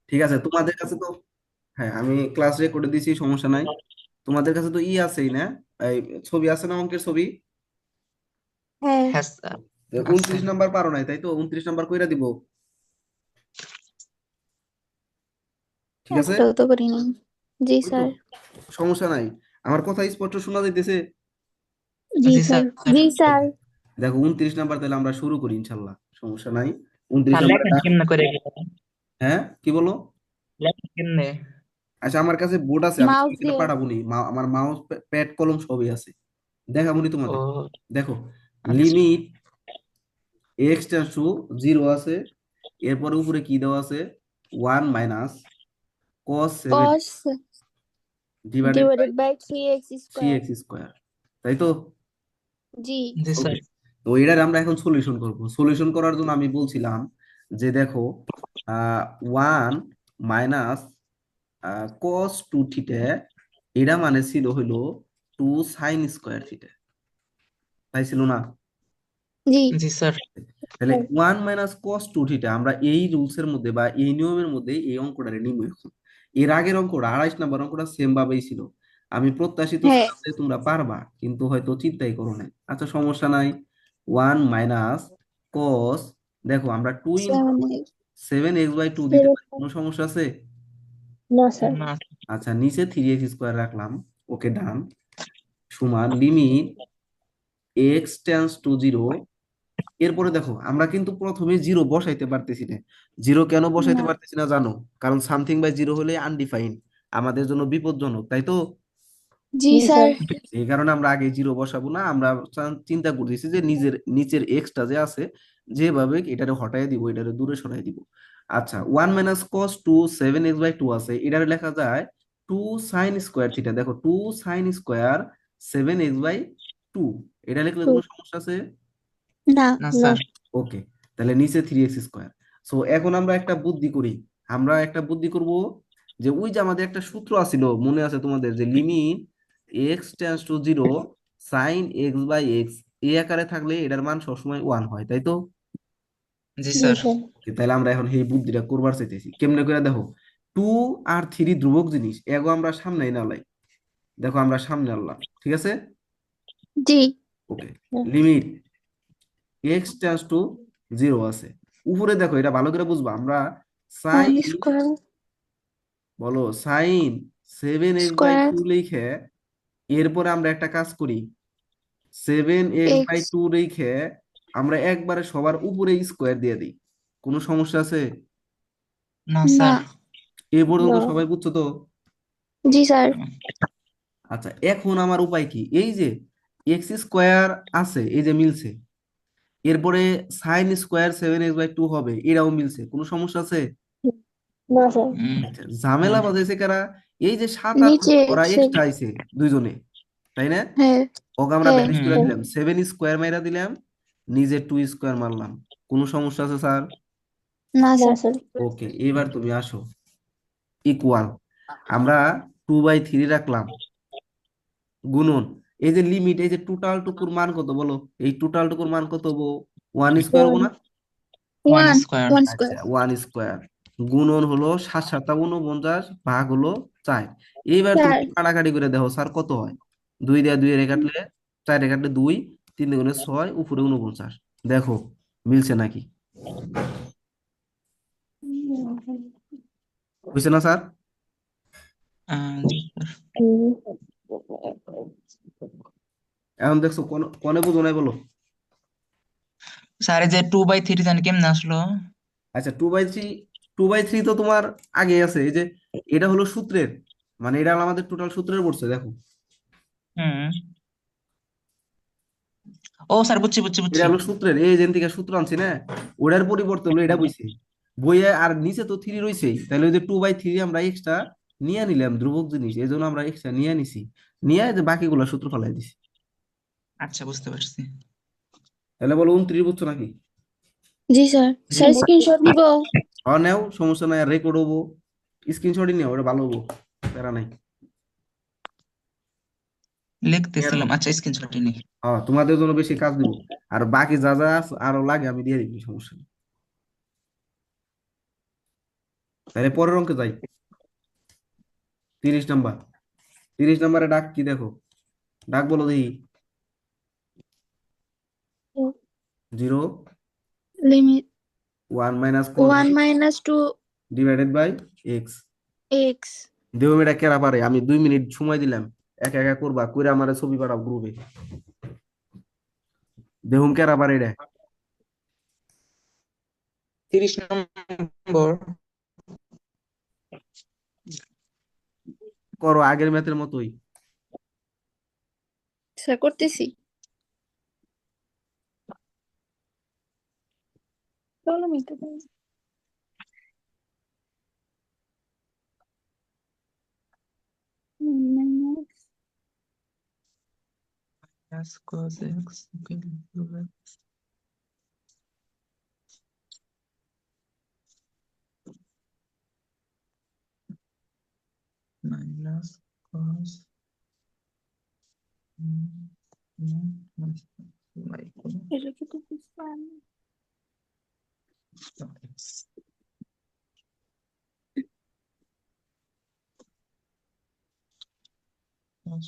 ঠিক আছে, তোমাদের কাছে তো, হ্যাঁ আমি ক্লাস রেকর্ডে দিছি, সমস্যা নাই। তোমাদের কাছে তো আছেই না, এই ছবি আছে না, অঙ্কের ছবি। হ্যাঁ। হ্যাঁ স্যার, তো আছে। 29 নাম্বার পারো নাই, তাই তো 29 নাম্বার কইরা দিব। ঠিক আছে, একটাও তো করিনি। জি ওই তো, স্যার। সমস্যা নাই। আমার কথা স্পষ্ট শোনা যাইতেছে? জি জি স্যার। স্যার। জি স্যার। ওকে, দেখো 29 নাম্বার, তাহলে আমরা শুরু করি ইনশাল্লাহ, সমস্যা নাই। উনত্রিশ স্যার লেখেন নাম্বারটা কেমনে করে এগুলো? হ্যাঁ কি বলো? লেখেন কেমনে? আচ্ছা, আমার কাছে বোর্ড আছে, আমি মাউস তোমাকে দিয়ে। পাঠাবো নি, আমার মাউস প্যাড কলম সবই আছে, দেখাবো নি তোমাদের। ও দেখো, আচ্ছা। Limit x tends to zero আছে, এরপরে উপরে কি দেওয়া আছে, 1 - cos 7 cos divided by divided by 3x three square. X square তাই তো? জি। জি ওকে, স্যার। তো এটার আমরা এখন সলিউশন করব। সলিউশন করার জন্য আমি বলছিলাম যে দেখো, 1 - cos 2 থিটা, এটা মানে ছিল হইলো 2 sin স্কোয়ার থিটা, তাই ছিল না? জি জি স্যার। তাহলে 1 - cos 2 থিটা আমরা এই রুলস এর মধ্যে বা এই নিয়মের মধ্যে এই অঙ্কটারে নিব এখন। এর আগের অঙ্কটা 28 নাম্বার অঙ্কটা সেম ভাবেই ছিল। আমি প্রত্যাশিত হ্যাঁ। ছিলাম যে তোমরা পারবা, কিন্তু হয়তো চিন্তাই করো না। আচ্ছা, সমস্যা নাই। 1 - cos, দেখো আমরা 2 × 7x/2 দিতে পারি, কোনো সমস্যা আছে? না স্যার। না। আচ্ছা, নিচে 3x স্কোয়ার রাখলাম, ওকে ডান, সমান লিমিট x টেন্স টু 0। এরপরে দেখো, আমরা কিন্তু প্রথমে জিরো বসাইতে পারতেছি না। জিরো কেন বসাইতে না। পারতেছি না জানো? কারণ সামথিং বাই জিরো হলে আনডিফাইন্ড, আমাদের জন্য বিপজ্জনক, তাই তো? জি স্যার। এই কারণে আমরা আগে জিরো বসাবো না, আমরা চিন্তা করতেছি যে নিচের এক্সটা যে আছে, যেভাবে এটারে হটাই দিব, এটারে দূরে সরাই দিব। আচ্ছা, 1 - cos 2 7x/2 আছে, এটারে লেখা যায় 2 sin স্কোয়ার থিটা। দেখো, 2 sin স্কোয়ার 7x/2, এটা লিখলে কোনো সমস্যা আছে? না। না না। স্যার। ওকে, তাহলে নিচে 3x স্কোয়ার। সো এখন আমরা একটা বুদ্ধি করি, আমরা একটা বুদ্ধি করব, যে ওই যে আমাদের একটা সূত্র আছিল, মনে আছে তোমাদের, যে limit x tends to 0 sin x/x এই আকারে থাকলে এটার মান সবসময় 1 হয়, তাই তো? জি জি স্যার। স্যার। Okay, তাহলে আমরা এখন এই বুদ্ধিটা করবার চাইতেছি, কেমনে করে দেখো। 2 আর 3 ধ্রুবক জিনিস, এগো আমরা সামনে না লাই, দেখো আমরা সামনে আনলাম, ঠিক আছে। জি। Okay, limit x tends to 0 আছে, উপরে দেখো, এটা ভালো করে বুঝবা, আমরা ওয়ান সাইন, স্কোয়ার। বলো sine seven x by square. Two লিখে, এরপরে আমরা একটা কাজ করি, 7x/2 এক্স। লিখে আমরা একবারে সবার উপরে স্কোয়ার দিয়ে দিই, কোনো সমস্যা আছে? না না। স্যার। এ পর্যন্ত না। সবাই বুঝছো তো? জি স্যার। আচ্ছা, এখন আমার উপায় কি, এই যে x স্কোয়ার আছে, এই যে মিলছে, এরপরে sin স্কোয়ার 7x/2 হবে, এটাও মিলছে, কোনো সমস্যা আছে? না স্যার। আচ্ছা, ঝামেলা না। বাজাইছে কারা? এই যে 7 আর নিচে ওরা এক্স। এক্সট্রা আইছে দুইজনে, তাই না? হ্যাঁ। ওকে আমরা হ্যাঁ। ব্যানিশ করে হুম। দিলাম, 7 স্কোয়ার মাইরা দিলাম, নিজে 2 স্কোয়ার মারলাম, কোনো সমস্যা আছে স্যার? না স্যার। ওকে, এবার তুমি আসো, ইকুয়াল, আমরা 2/3 রাখলাম, গুণন, এই যে লিমিট, এই যে টোটাল টুকুর মান কত বলো, এই টোটাল টুকুর মান কত হবো? 1 স্কোয়ার হবো না? One one. Square. One square. আচ্ছা, 1 স্কোয়ার, গুণন হলো 7 × 7 = 49, ভাগ হলো 4। এইবার তুমি চার। কাটাকাটি করে দেখো স্যার কত হয়। 2 দিয়ে 2 কাটলে, 4 কাটলে 2, 3 × 6 উপরে 49, দেখো মিলছে নাকি? বুঝছে না স্যার? জি স্যার। এখন দেখছো কোন কোনে বুঝো নাই বলো? স্যার এই যে 2/3 জানি কেমনে আসলো? আচ্ছা, 2/3, 2/3 তো তোমার আগে আছে, এই যে এটা হলো সূত্রের, মানে এটা হলো আমাদের টোটাল সূত্রের পড়ছে, দেখো হুম। ও স্যার, বুঝছি বুঝছি এটা বুঝছি। হলো সূত্রের, এই যেন থেকে সূত্র আনছি না, ওটার পরিবর্তে হলো এটা বইছে বইয়ে, আর নিচে তো 3 রইছেই, তাহলে ওই যে 2/3 আমরা এক্সট্রা নিয়ে নিলাম, ধ্রুবক জিনিস, এই জন্য আমরা এক্সট্রা নিয়ে নিছি, নিয়ে এই যে বাকিগুলো সূত্র ফেলাই দিছি। আচ্ছা, বুঝতে পারছি। তাহলে বলো 29 বুঝছো নাকি? জি স্যার। স্যার স্ক্রিনশট নিব। হ্যাঁ নেও, সমস্যা নাই, রেকর্ড হবো, স্ক্রিনশটই নেও, ওটা ভালো হবো, প্যারা নাই। লিখতেছিলাম, আচ্ছা স্ক্রিনশটই নেই। হ্যাঁ, তোমাদের জন্য বেশি কাজ দিব, আর বাকি যা যা আরো লাগে আমি দিয়ে দিবি, সমস্যা নেই। তাহলে পরের অঙ্কে যাই। 30 নাম্বার। 30 নাম্বারে ডাক কি দেখো? ডাক বলো দেখি। 0 limit 1 minus cos 1 minus 2 divided by x. x দেহ মেয়েটা কেরা পারে? আমি 2 মিনিট সময় দিলাম, একা একা করবা, কইরা আমার ছবি পাঠাও গ্রুপে। দেহুম কেরা পারে এটা? 30 নম্বর। করো আগের ম্যাথের মতোই। স্যার করতেছি। চলো মিটে Plus cos x equal to x minus cos y equal এটা কি তো বুঝলাম to x plus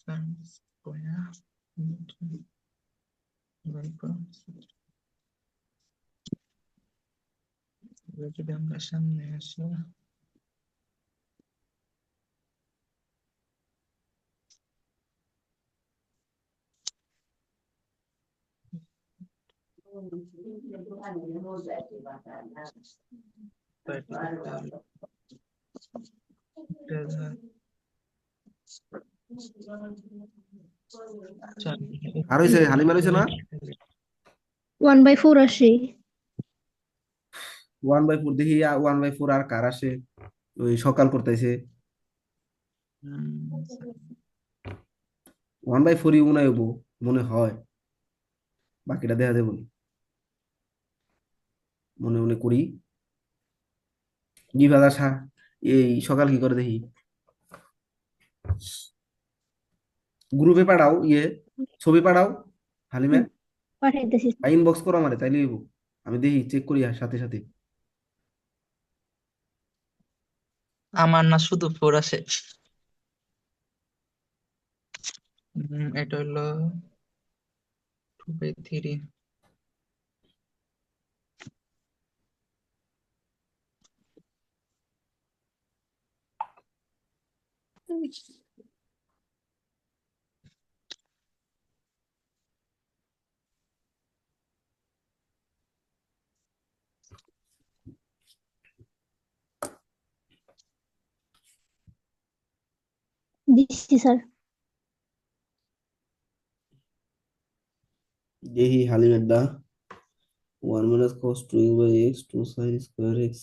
sin square into y equal যদি আমরা সামনে আসি আর হইছে হালিমার হইছে না? 1/4 আসে। 1/4 দেখি, 1/4 আর কার আসে? ওই সকাল করতেছে। 1/4ই মনে হইব, মনে হয়। বাকিটা দেখা যাবে বলি, মনে মনে করি। বিভাগা এই সকাল কি করে দেখি। গ্রুপে পাঠাও, ছবি পাঠাও হালিমা, পাঠাইতেছি। বা ইনবক্স করো আমারে, তাইলে হইব। আমি দেখি, চেক করি আর সাথে সাথে। আমার না শুধু 4 আসে। এটা হলো 2/3 দিচ্ছি স্যার। দেখি হালিমের দা। 1 minus cos 2x by x, 2 sin square x,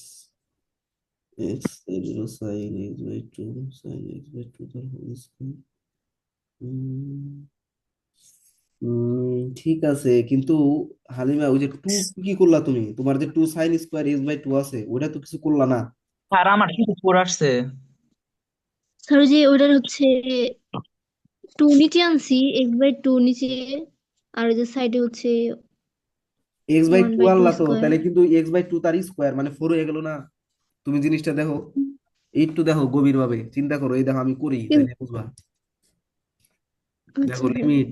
x 0 sin x by 2 sin x by 2 তার হোল স্কয়ার। ঠিক আছে, কিন্তু হালিমা ওই যে 2 কি করলা তুমি? তোমার যে 2 sin স্কয়ার x বাই 2 আছে, ওটা তো কিছু করলা না। আর আমার শুধু 4 আসছে। স্যার ওই যে ওইটার হচ্ছে 2 নিচে আনছি, x/2 নিচে, আর ওই যে সাইডে হচ্ছে x বাই 2 1/2 আনলা তো, স্কয়ার। তাহলে কিন্তু x বাই 2 তার স্কয়ার মানে 4 হয়ে গেল না? তুমি জিনিসটা দেখো, একটু দেখো গভীর ভাবে চিন্তা করো, এই দেখো আমি করি, তাইলে বুঝবা। আচ্ছা দেখো sir. Limit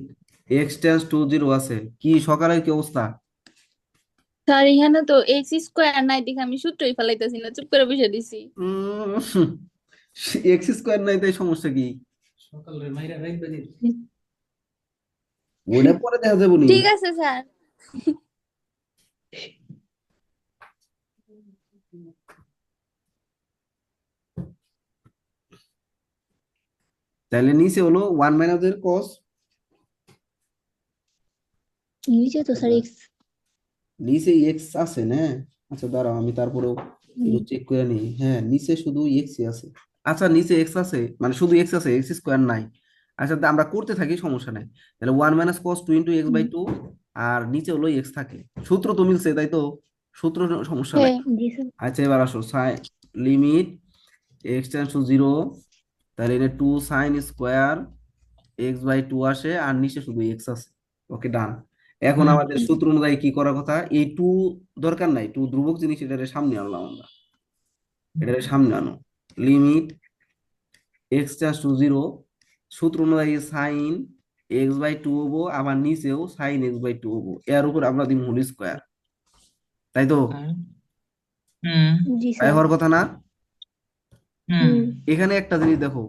x tends to 0 আছে, কি সকালের কি অবস্থা? স্যার এখানে তো এক্স স্কোয়ার নাই দেখে আমি সূত্রই ফেলাইতেছি না, চুপ করে বসে দিছি। এক্স স্কয়ার নাই, তাই সমস্যা কি? ওটা পরে দেখা যাবো নি। ঠিক আছে স্যার। তাহলে নিচে হলো 1 মাইনাস এর cos, নিচে তো স্যার x। নিচে এক্স আছে না? আচ্ছা দাঁড়াও, আমি তারপরেও একটু চেক করে নিই। হ্যাঁ, নিচে শুধু এক্স আছে। আচ্ছা নিচে এক্স আছে মানে শুধু এক্স আছে, এক্স স্কোয়ার নাই। আচ্ছা তা আমরা করতে থাকি, সমস্যা নাই। তাহলে 1 মাইনাস cos 2 × x/2, আর নিচে হলো এক্স থাকে। সূত্র তো মিলছে, তাই তো? সূত্র সমস্যা নাই। হ্যাঁ। জি স্যার। আচ্ছা এবার আসো, লিমিট এক্স টেন্স টু 0, তাহলে এটা 2 sin স্কোয়ার x/2 আসে, আর নিচে শুধু এক্স আছে। ওকে ডান। এখন আমাদের সূত্র অনুযায়ী কি করার কথা, এই টু দরকার নাই, টু ধ্রুবক জিনিস, এটারে সামনে আনলাম আমরা, এটারে সামনে আনো। Limit x tends to zero, সূত্র অনুযায়ী সাইন এক্স বাই টু হবো, আবার নিচেও সাইন এক্স বাই টু হবো, এর উপর আমরা দিব হোল স্কোয়ার, তাই তো? হুম জি তাই স্যার। হওয়ার কথা না? হুম এখানে একটা জিনিস দেখো,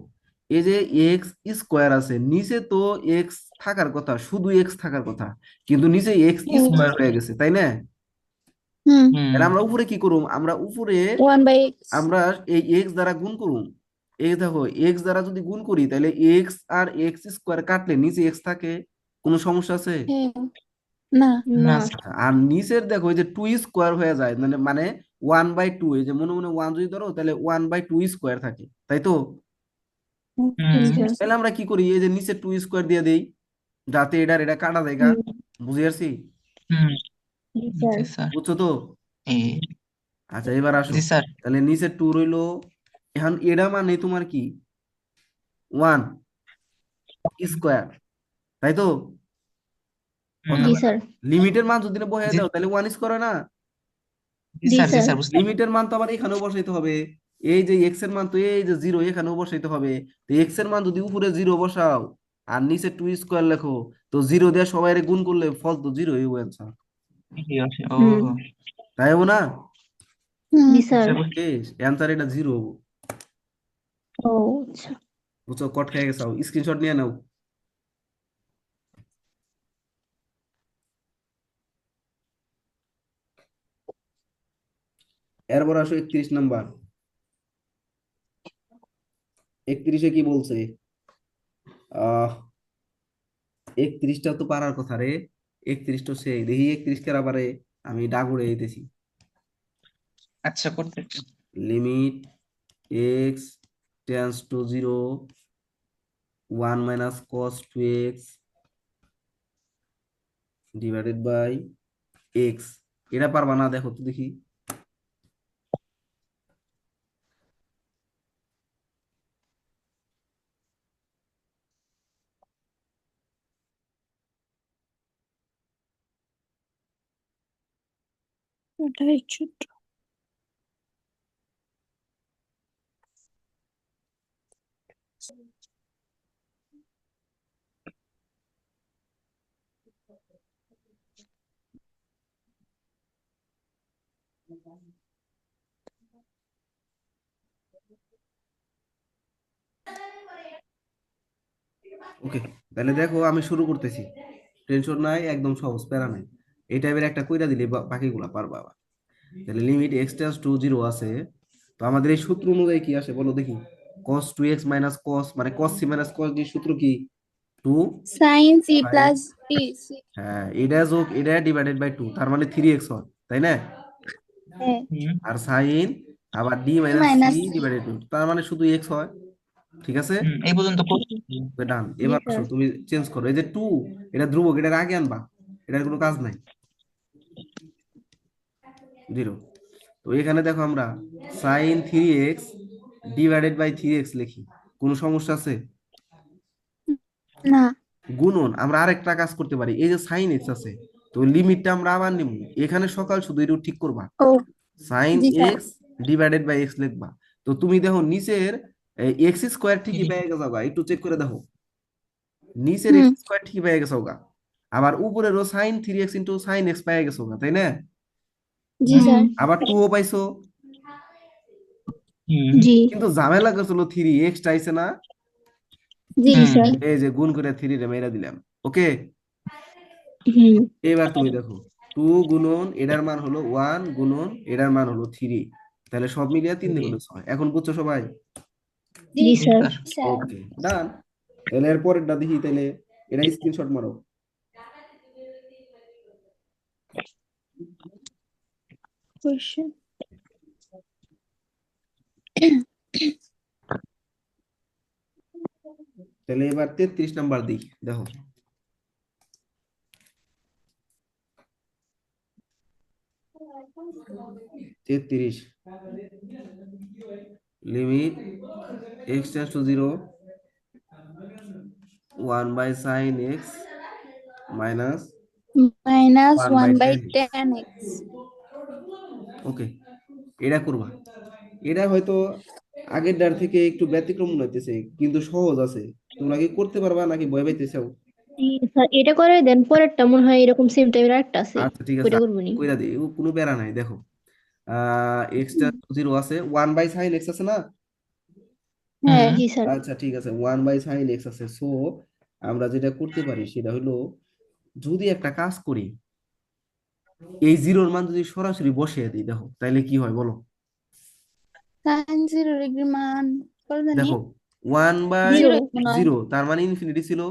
এই যে এক্স স্কোয়ার আছে, নিচে তো এক্স থাকার কথা, শুধু এক্স থাকার কথা, কিন্তু নিচে এক্স স্কোয়ার হয়ে গেছে, তাই না? হুম তাহলে আমরা উপরে কি করুম, আমরা উপরে 1/x। আমরা এই এক্স দ্বারা গুণ করুম। এই দেখো, এক্স দ্বারা যদি গুণ করি তাহলে এক্স আর এক্স স্কোয়ার কাটলে নিচে এক্স থাকে, কোনো সমস্যা আছে? হ্যাঁ। না। না না। স্যার। আর নিচের দেখো এই যে টু স্কোয়ার হয়ে যায়, মানে মানে ওয়ান বাই টু, এই যে মনে মনে ওয়ান যদি ধরো তাহলে ওয়ান বাই টু স্কোয়ার থাকে, তাই তো? জি হুম স্যার। তাহলে আমরা কি করি, এই যে নিচে টু স্কোয়ার দিয়ে দেই, যাতে এটা কাটা জায়গা, হুম বুঝে আসছি? হুম জি স্যার। জি স্যার। বুঝছো তো? এই আচ্ছা এবার আসো, জি স্যার। তাহলে নিচে টু রইলো, এখন এটা মানে তোমার কি, ওয়ান স্কোয়ার, তাই তো? কথা হুম জি কয় না? স্যার। লিমিটের মান যদি না বসাই জি দাও তাহলে ওয়ান স্কোয়ার হয় না? জি জি স্যার জি স্যার। স্যার বুঝতে লিমিটের মান তো আবার এখানেও বসাইতে হবে, এই যে এক্স এর মান তো এই যে জিরো, এখানেও বসাইতে হবে। তো এক্স এর মান যদি উপরে জিরো বসাও আর নিচে টু স্কোয়ার লেখো, তো জিরো দিয়ে সবাই গুণ করলে ফল তো জিরো হইব অ্যান্সার, পারছি। ও হুম তাই হবো না? জি স্যার। স্যার বুঝতে অ্যান্সার এটা জিরো হবো। ও আচ্ছা। বুঝছো, কট খেয়ে গেছাও, স্ক্রিনশট নিয়ে নাও। এরপর আসো 31 নাম্বার। 31-এ কি বলছে? আহ 31টা তো পারার কথা রে, 31টা সেই দেখি, 31 কে আবার আমি ডাগুড়ে দিতেছি। আচ্ছা করতে limit x tends to zero, one minus cos two x divided by x, এটা পারবা না? দেখো তো দেখি। ওটাই ছোট। ওকে, তাহলে দেখো আমি শুরু করতেছি, টেনশন নাই, একদম সহজ, প্যারা নাই। এই টাইপের একটা কইরা দিলে বাকিগুলা পারবা আবার। তাহলে limit x tends to zero আছে, তো আমাদের এই সূত্র অনুযায়ী কি আসে বলো দেখি। Cos two x minus cos, মানে cos C minus cos D, সূত্র কি? Two sine C sine, plus D C. হ্যাঁ এটা যোগ এটা ডিভাইডেড বাই টু, তার মানে থ্রি এক্স হয়, তাই না? হ্যাঁ। হুম আর সাইন আবার D minus C minus. Divided two, তার মানে শুধু এক্স হয়, ঠিক আছে? এই পর্যন্ত করছি। ডান। জি এবার আসো স্যার। তুমি চেঞ্জ করো, এই যে টু, এটা ধ্রুবক, এটার আগে আনবা, এটার কোনো কাজ নাই, জিরো। তো এখানে দেখো আমরা sine three x divided by three x লিখি, কোনো সমস্যা আছে? না। গুণন আমরা আরেকটা কাজ করতে পারি, এই যে সাইন এক্স আছে, তো লিমিটটা আমরা আবার নিব, এখানে সকাল শুধু একটু ঠিক করবা, ও সাইন জি sir. X divided by x লিখবা। তো তুমি দেখো নিচের এক্স স্কোয়ার ঠিকই পেয়ে গেছো গা, একটু চেক করে দেখো, নিচের হুম এক্স স্কোয়ার ঠিকই পেয়ে গেছো গা, আবার উপরেরও sine three x into sine x পেয়ে গেছো গা, তাই না? জি হুম স্যার। আবার টু ও পাইছো, হুম জি কিন্তু ঝামেলা করছিল থ্রি এক্স আইছে না, জি হুম স্যার। এই যে গুণ করে থ্রি রে মেরা দিলাম। ওকে, হুম এবার তুমি দেখো, টু গুণন এটার মান হলো ওয়ান, গুণন এটার মান হলো থ্রি, তাহলে সব মিলিয়ে তিন জি দুগুণে ছয়, এখন বুঝছো সবাই? জি জি স্যার। স্যার। স্যার। ওকে ডান। তাহলে এর পরেরটা দেখি, তাহলে এটা স্ক্রিনশট মারো। কোশ্চেন। তাহলে এবার 33 নাম্বার দিই, দেখো। 33, limit x tends to zero, one by sine x minus minus 1 one by by 10x। Ten x. Okay, এটা করবা। এটা হয়তো আগেরটার থেকে একটু ব্যতিক্রম মনে হইতেছে, কিন্তু সহজ আছে। তোমরা কি করতে পারবা নাকি ভয় পাইতেছো? স্যার এটা করে দেন, পরেরটা মনে হয় এরকম সেম টাইপের আরেকটা আছে, আচ্ছা ঠিক আছে, ওইটা করবো নি। কইরা দিই, কোনো প্যারা নাই। দেখো এক্সটা জিরো আছে, 1/sin x আছে না? হুম হ্যাঁ। জি স্যার। আচ্ছা ঠিক আছে, 1/sin x আছে। সো আমরা যেটা করতে পারি সেটা হলো, যদি একটা কাজ করি, এই জিরোর মান যদি সরাসরি বসিয়ে দিই, দেখো তাইলে কি হয় বলো। সাইন 0 ডিগ্রি মান কত জানি? দেখো ওয়ান বাই জিরো। জিরো মনে হয়। জিরো তার মানে ইনফিনিটি ছিল,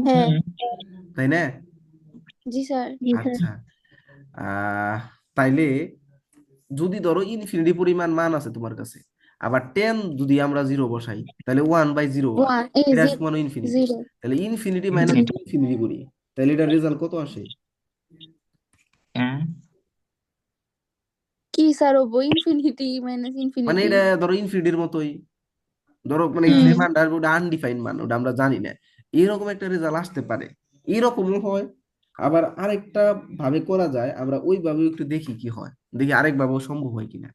হ্যাঁ। হুম তাই না? জি স্যার। জি স্যার। আচ্ছা, আহ তাইলে যদি ধরো ইনফিনিটি পরিমাণ মান আছে তোমার কাছে, আবার 10 যদি আমরা জিরো বসাই, তাহলে 1/0 ওয়ান এই এটা জিরো। সমান ইনফিনিটি। জিরো। তাহলে ইনফিনিটি মাইনাস ইনফিনিটি ইনফিনিটি করি, তাহলে এটার রেজাল্ট কত আসে? হ্যাঁ কি স্যার হবো? ইনফিনিটি মাইনাস মানে ইনফিনিটি। এটা ধরো ইনফিনিটির মতোই, ধরো মানে হুম যে হুম। মানটা আসবে ওটা আনডিফাইন্ড মান, ওটা আমরা জানি না। এরকম একটা রেজাল্ট আসতে পারে, এরকমও হয়। আবার আরেকটা ভাবে করা যায়, আমরা ওইভাবে একটু দেখি কি হয়, দেখি আরেকভাবেও সম্ভব হয় কিনা।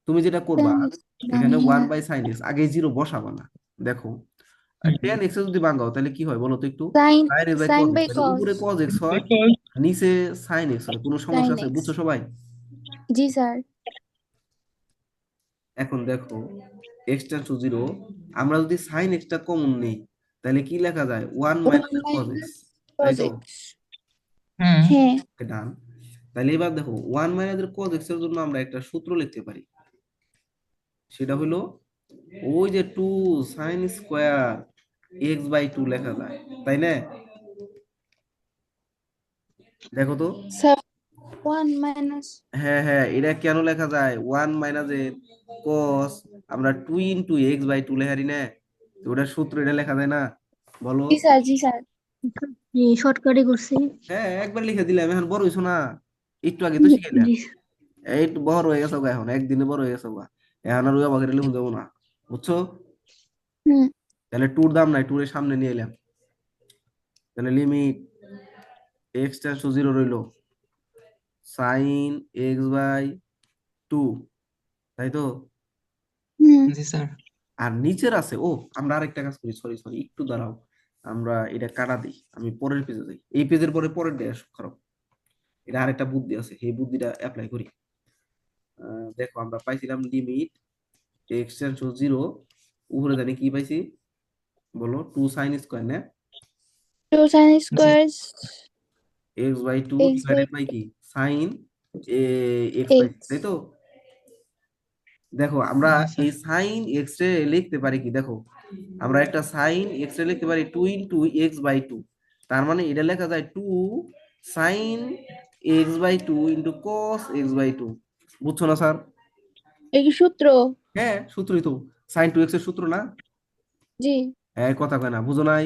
তুমি যেটা করবা, 10 এখানে জানি ওয়ান না। বাই সাইন এক্স, আগে জিরো বসাবা না। দেখো হুম 10x যদি ভাঙাও তাহলে কি হয় বলো তো একটু। Sine sine x by sine cos x, by তাহলে কস। উপরে কজ এক্স হয়, নিচে সাইন এক্স হয়। কোনো সমস্যা সাইন আছে? এক্স। বুঝছো সবাই? জি স্যার। এখন দেখো এক্স টেন্স টু জিরো, আমরা যদি সাইন এক্সটা কমন নেই, তাহলে কি লেখা যায়? One one minus cos x, minus তাই কস তো? এক্স। হুম হ্যাঁ। ডান। তাহলে এবার দেখো 1 - cos x এর জন্য আমরা একটা সূত্র লিখতে পারি। সেটা হলো, ওই যে 2 sin² x/2 লেখা যায়, তাই না? দেখো তো। Sir one minus. হ্যাঁ হ্যাঁ, এটা কেন লেখা যায়? 1 - cos, আমরা 2 × x/2 লেখারি না? তো ওটার সূত্র এটা লেখা যায় না, বলো? জি স্যার। জি স্যার। শর্টকাটে করছি। হ্যাঁ, একবার লিখে দিলাম, এখন বড় হইছো না? একটু আগে তো শিখাইলাম। জি। এই একটু বড় হয়ে গেছো গা, এখন একদিনে বড় হয়ে গেছো গা। এখন আর ওই অবাক লিখুন যাবো না, বুঝছো? হুম। তাহলে টুর দাম নাই, টুরের সামনে নিয়ে এলাম। তাহলে limit x tends to zero রইলো sin x/2, তাই তো? হুম। জি স্যার আর নিচের আছে, ও আমরা আরেকটা কাজ করি, সরি সরি একটু দাঁড়াও, আমরা এটা কাটা দিই, আমি পরের পেজে যাই, এই পেজের পরে পরের ডে খারাপ। এটা আরেকটা বুদ্ধি আছে, এই বুদ্ধিটা অ্যাপ্লাই করি। দেখো আমরা পাইছিলাম limit x tends to zero, উপরে জানি কি পাইছি বলো? 2 sin² না? টু সাইন জি square x/2 divided by x/2 কি, সাইন x/2, এক্স। তাই তো? দেখো আমরা জি স্যার এই সাইন এক্স রে লিখতে পারি কি, দেখো আমরা একটা সাইন এক্স রে লিখতে পারি 2 × x/2, তার মানে এটা লেখা যায় 2 sin x/2 cos x/2। বুঝছো না স্যার? এই কি সূত্র? হ্যাঁ সূত্রই তো, sin 2x এর সূত্র না? জি হ্যাঁ, কথা কয় না, বুঝো নাই?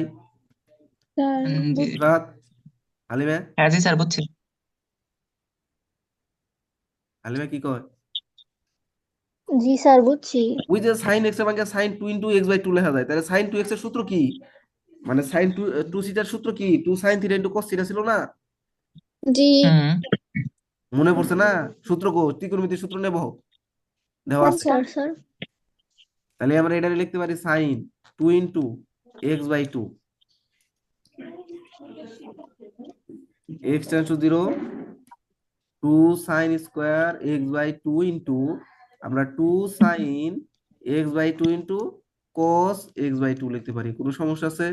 স্যার। জি রাত হালিমা, হ্যাঁ জি স্যার বুঝছি হালিমা কি কয়? জি স্যার বুঝছি। ওই যে সাইন এক্স এর ভাঙে sin 2 × x/2 লেখা যায়, তাহলে sin 2x এর সূত্র কি? মানে সাইন টু থিটার সূত্র কি? 2 sin θ × cos θ ছিল না? জি হুম মনে পড়ছে না? সূত্র কো, ত্রিকোণমিতির সূত্র নেব, দেওয়া কোন আছে। স্যার? Sir sir. তাহলে আমরা এটা লিখতে পারি sine 2 × x/2, x tends to zero 2 sin² x/2 আমরা 2 sin x/2 cos x/2 লিখতে পারি। কোনো সমস্যা আছে?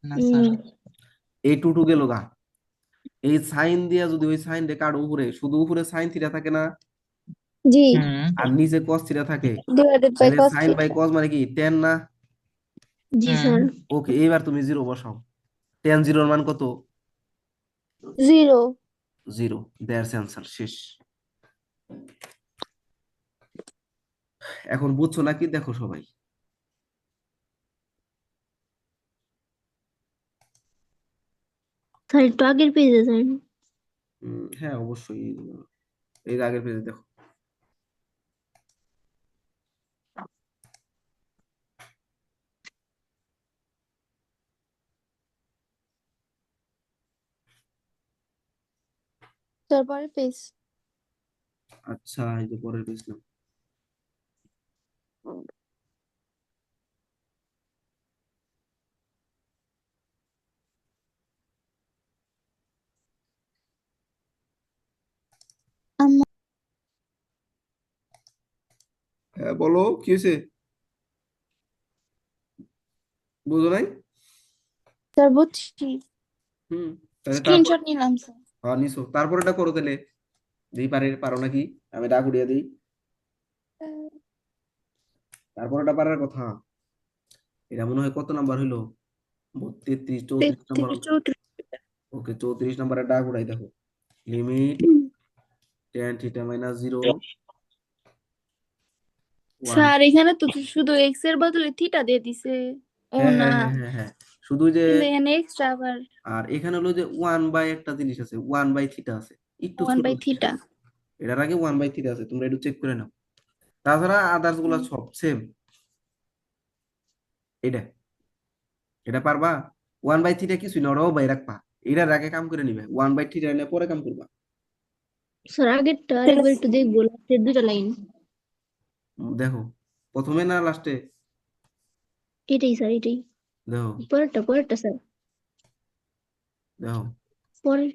না স্যার উম, এই টু গেল গা। এই সাইন দিয়া যদি ওই সাইন রে কাটো উপরে, শুধু উপরে সাইন থিটা থাকে না, জি হুম আর নিচে cos থিটা থাকে, ডিভাইডেড বাই তাহলে cos sine by theta. cos মানে কি, টেন না? জি হুম স্যার। ওকে, এবার তুমি জিরো বসাও। টেন জিরোর মান কত? জিরো। জিরো। দ্যাটস অ্যান্সার, শেষ। এখন বুঝছো নাকি দেখো সবাই? স্যার একটু আগের পেজে যান। হ্যাঁ অবশ্যই, এই আগের পেজে দেখো। তারপরে পেজ আচ্ছা, এই যে পরের পেজ নাও। হ্যাঁ বলো, কি হয়েছে? বুঝো নাই? স্যার বুঝছি, হুম, তাহলে তারপর স্ক্রিনশট নিলাম স্যার। নিছো, তারপর এটা করো তাহলে, দেখি পারো নাকি, আমি ডাক উড়িয়ে দিই। তারপর এটা পারার কথা। এটা মনে হয় কত নাম্বার হইলো? 33 34 নাম্বার। 33 34। ওকে, 34 নাম্বারের ডাক উড়াই দেখো। Limit tan theta minus 0 1। Sir এখানে তো শুধু এক্স এর বদলে থিটা দিয়ে দিছে। ও হ্যাঁ না, হ্যাঁ হ্যাঁ হ্যাঁ হ্যাঁ, শুধু যে, কিন্তু এখানে এক্সট্রা আবার আর এখানে হলো যে 1/, একটা জিনিস আছে 1/θ আছে, একটু ওয়ান ছোট বাই হচ্ছে। থিটা। এটার আগে 1/θ আছে, তোমরা একটু চেক করে নাও। তাছাড়া আদার্স গুলা সব সেম। এটা এটা পারবা? 1/θ কিছুই না, ওরাও বাই রাখবা। এটার আগে কাম করে নিবে, 1/θ এনে পরে কাম করবা। স্যার আগেরটা আরেকবার একটু দেখবো, লাস্টের দুটা লাইন। দেখো, প্রথমে না লাস্টে? এটাই স্যার, এটাই। দেখো পরেরটা পরেরটা স্যার, দেখো। পরের।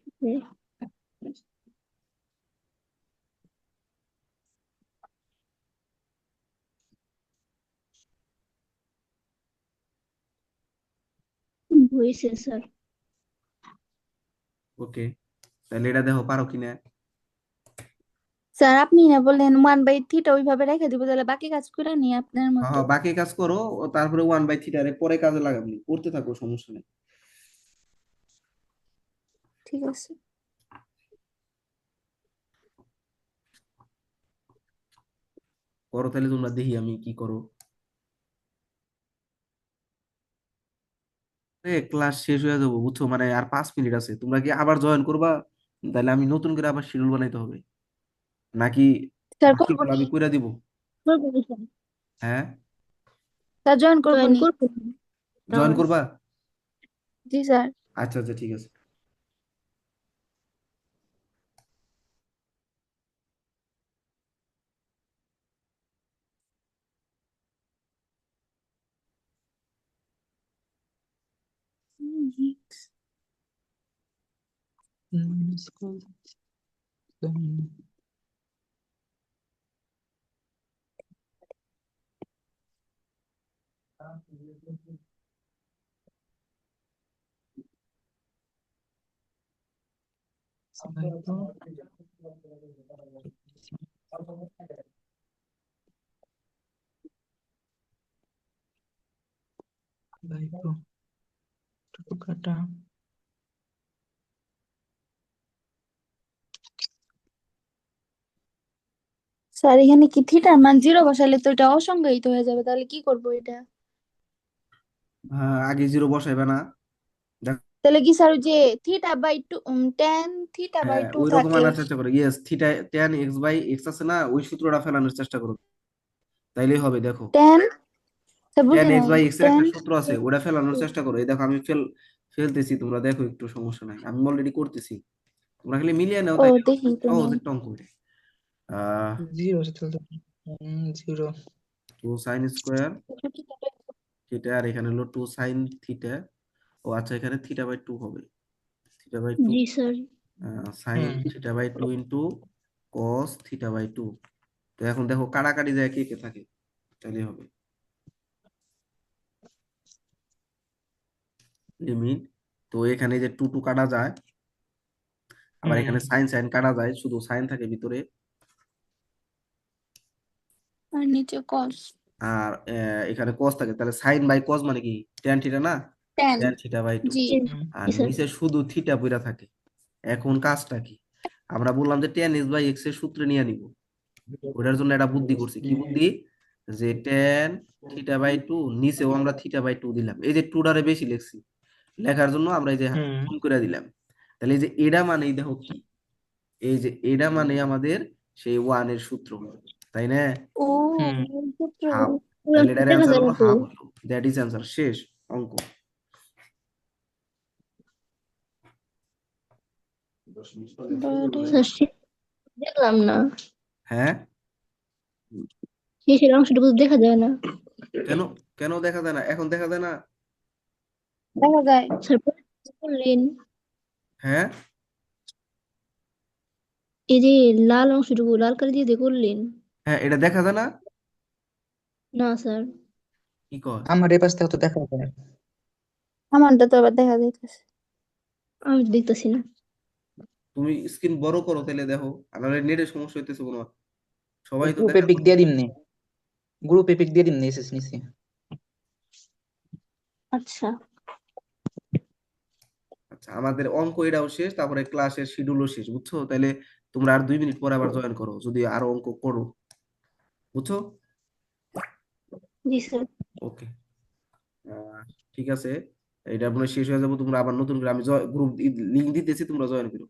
হয়েছে স্যার। ওকে, তাহলে এটা দেখো পারো কিনা। স্যার আপনি না বললেন 1/θ ওইভাবে রেখে দিব, তাহলে বাকি কাজ করে নি আপনার হ্যাঁ মতো। হ্যাঁ, বাকি কাজ করো, ও তারপরে 1/θ রে পরে কাজে লাগাবি, করতে থাকো, সমস্যা নেই। ঠিক আছে। করো তাহলে, তোমরা দেখি আমি কি করো। ক্লাস শেষ হয়ে যাবো বুঝছো, মানে আর 5 মিনিট আছে। তোমরা কি আবার জয়েন করবা? তাহলে আমি নতুন করে আবার শিডিউল বানাইতে হবে, নাকি স্যার করবো বাকিগুলো নি, আমি কইরা দিব? করবো না স্যার, হ্যাঁ, স্যার জয়েন করবো জয়েন নি। করবো না। জয়েন করবা? জি স্যার। আচ্ছা আচ্ছা, ঠিক আছে। কাটা স্যার এখানে কি থিটার মান 0 বসালে তো এটা অসংজ্ঞায়িত হয়ে যাবে, তাহলে কি করবো এটা? হ্যাঁ, আগে 0 বসাইবে না? দেখো, তাহলে কি স্যার ওই যে θ/2 tan হ্যাঁ θ/2 ওই রকম থাকে। আনার চেষ্টা করো। ইয়েস, থিটা tan x/x আছে না, ওই সূত্রটা ফেলানোর চেষ্টা করো, তাইলেই হবে। দেখো, tan, স্যার tan বুঝি নাই। x/x এর tan একটা সূত্র আছে, ওটা ফেলানোর চেষ্টা করো। এই দেখো আমি ফেলতেছি, তোমরা দেখো একটু, সমস্যা নাই, আমি অলরেডি করতেছি। তোমরা খালি মিলিয়ে নাও, ও তাই দেখি তো সহজ নেই। একটা অঙ্ক এটা। আহ 0 আছে তাহলে 0 2 sin স্কোয়ার থিটা, আর এখানে হলো 2 sin থিটা। ও আচ্ছা, এখানে θ/2 হবে, θ/2 জি স্যার। sin θ/2 into cos θ/2। তো এখন দেখো কাটাকাটি যায়, কে কে থাকে, তাহলে হবে লিমিট। তো এখানে যে 2 2 কাটা যায়, আবার এখানে সাইন সাইন কাটা যায়, শুধু সাইন থাকে ভিতরে। আর নিচে cos। আর এখানে cos থাকে, তাহলে সাইন বাই cos মানে কি, tan থিটা না, tan। tan θ/2। জি। জি আর জি স্যার। নিচে শুধু থিটা পইরা থাকে। এখন কাজটা কি, আমরা বললাম যে tan x/x এর সূত্রে নিয়ে নিব। ওটার জন্য একটা বুদ্ধি করছি, কি বুদ্ধি, যে tan θ/2 নিচেও আমরা θ/2 দিলাম, এই যে 2 টারে বেশি লিখছি, লেখার জন্য আমরা এই যে গুণ করে দিলাম। তাহলে এই যে এডা মানেই দেখো কি, এই যে এডা মানে আমাদের সেই 1 এর সূত্র, তাই না? ও সূত্র। হাফ। পুরো তাহলে এটার দেখা অ্যান্সার যায় হলো না তো। হাফ, হলো দ্যাট ইজ অ্যান্সার, শেষ অঙ্ক। স্যার দেখলাম না, হ্যাঁ, শেষের অংশটুকু তো দেখা যায় না। কেন কেন দেখা যায় না? এখন দেখা যায় না? দেখা যায়। স্যার পরে কি করলেন? হ্যাঁ, এই যে লাল অংশটুকু লাল কালি দিয়ে দিয়ে করলেন? হ্যাঁ, এটা দেখা যায় না? না স্যার, কি কয়? আমার এই পাশ থেকে তো দেখা যায়। আমারটা তো আবার দেখা যাইতেছে। আমি তো দেখতেছি না। তুমি স্ক্রিন বড় করো তাহলে দেখো, আর নাহলে নেটের সমস্যা হইতেছে কোনো। সবাই তো গ্রুপে দেখা পিক করো। দিয়ে দিমনি, গ্রুপে পিক দিয়ে দিমনি এসএস নিছি। আচ্ছা, আচ্ছা, আমাদের অঙ্ক এটাও শেষ, তারপরে ক্লাসের শিডিউলও শেষ, বুঝছো? তাহলে তোমরা আর 2 মিনিট পরে আবার জয়েন করো যদি আরো অঙ্ক করো, বুঝছো? জি স্যার। ওকে, ঠিক আছে, এটা মনে হয় শেষ হয়ে যাবো, তোমরা আবার নতুন করে আমি গ্রুপ লিংক দিতেছি, তোমরা জয়েন করো।